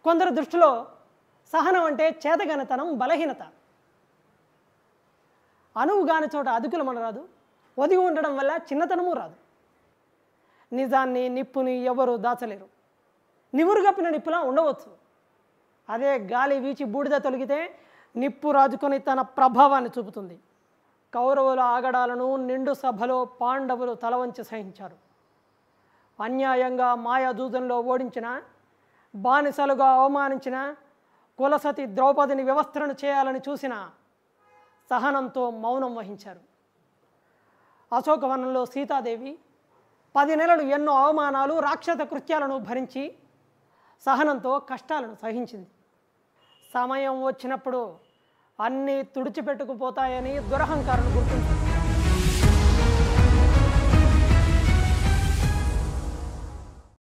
కొందరు దృష్టిలో సహనం అంటే చేతగనితనం, బలహీనత. అనువు గాని చోట అదుకులమన రాదు, ఒదిగి ఉండడం వల్ల చిన్నతనము రాదు. నిజాన్ని, నిప్పుని ఎవరు దాచలేరు. నివురుగప్పిన నిప్పులా ఉండవచ్చు. అదే గాలి వీచి బూడిద తొలగితే నిప్పు రాజుకొని తన ప్రభావాన్ని చూపుతుంది. కౌరవుల ఆగడాలను నిండు సభలో పాండవులు తలవంచి సహించారు. అన్యాయంగా మాయాజూదంలో ఓడించిన, బానిసలుగా అవమానించిన, కులసతి ద్రౌపదిని వ్యవస్థను చేయాలని చూసిన సహనంతో మౌనం వహించారు. అశోకవనంలో సీతాదేవి 10 నెలలు ఎన్నో అవమానాలు, రాక్షస కృత్యాలను భరించి సహనంతో కష్టాలను సహించింది. సమయం వచ్చినప్పుడు అన్నీ తుడిచిపెట్టుకుపోతాయని దురహంకారాన్ని గుర్తించారు.